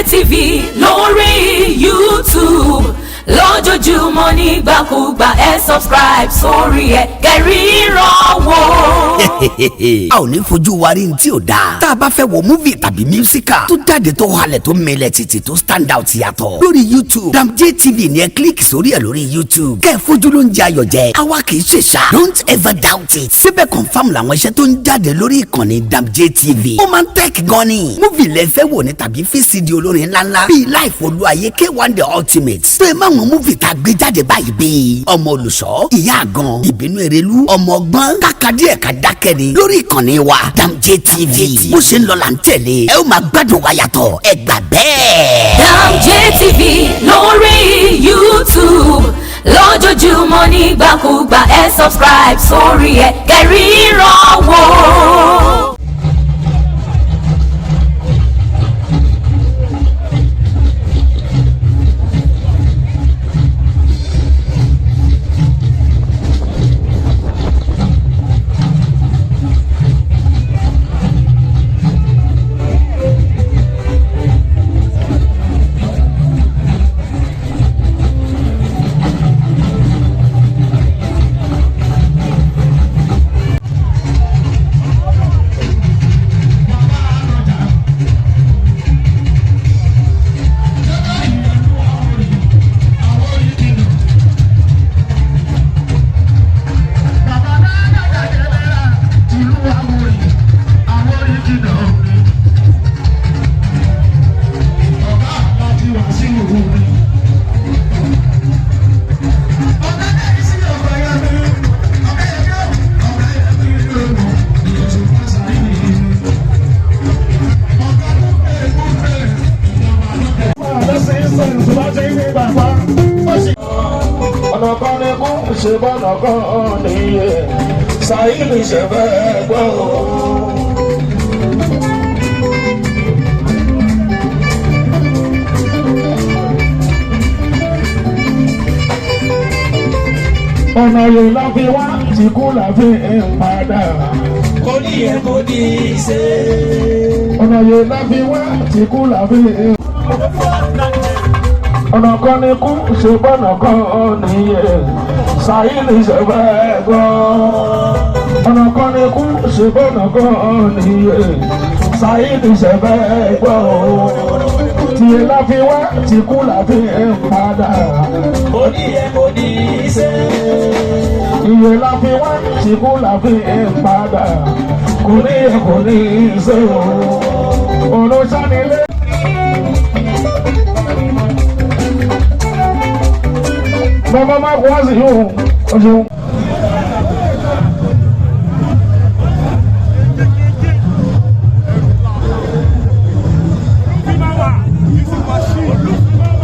TV lórí YouTube lójoojúmọ́ nígbàkúgbà subscribe sórí kẹ́ríran wò. a ò ní fojú wa rí ní tí ò dáa. tá a bá fẹ́ wo múvì tàbí mísíkà tó jáde tó halẹ̀ tó mẹlẹ̀ títì tó stand out yàtọ̀ lórí YouTube Damje TV ni ẹ kílíkì sórí ẹ lórí YouTube kẹ́ ẹ fojú ló ń jẹ ayọ̀ jẹ àwa kì í ṣe ṣá don't ever doubt it síbẹ̀ confam làwọn iṣẹ́ tó ń jáde lórí ìkànnì Damje TV ó máa ń tẹ́ẹ̀kì gan ni múvì lẹ́fẹ́ wò ní tàbí fíìsìdì olórin ńláńlá bíi Life Olúayé K1 The Ultimate tó ẹ máa wọn múvì tá a gbé jáde báyìí bíi ọmọ olùṣọ́ ìyá àgàn ìbínú èrèlú ọmọ ọgbọ́n kákàdí ẹ̀ka dákẹ́ni lórí ìkànnì wa Damje TV bó ṣe ń lọ là ń tẹ̀lé ẹ ó máa gbádùn wa yàtọ̀ ẹ gbà bẹ́ẹ̀. Damje TV lórí YouTube lójoojúmọ́ nígbàkúgbà subscribe sórí kẹ́ríran wò. ṣe bọ́nà kan nìyẹn Saheed ṣẹ̀fẹ̀ gbọ́. ọ̀nà yìí la fi wá tí kú la fi ń padà. kò ní yẹ kó ní í ṣe. ọ̀nà yìí la fi wá tí kú la fi ń. ọ̀nà kan ní kú ṣe bọ́nà kan nìyẹn Saheed ṣẹ̀fẹ̀ gbọ́. ọ̀nà kan ní kú ṣe bọ́nà kan nìyẹn Saheed ṣẹ̀fẹ̀ gbọ́. tí la fi wá tí kú la fi ń padà. kò ní yẹ kó ní í ṣe. iye la fi wá tí kú la fi ń padà. kò ní yẹ kó ní í ṣe o. olùsánilé. Mama ma kwazi yo. Ojo. Fimawa, Yusuf Bashir.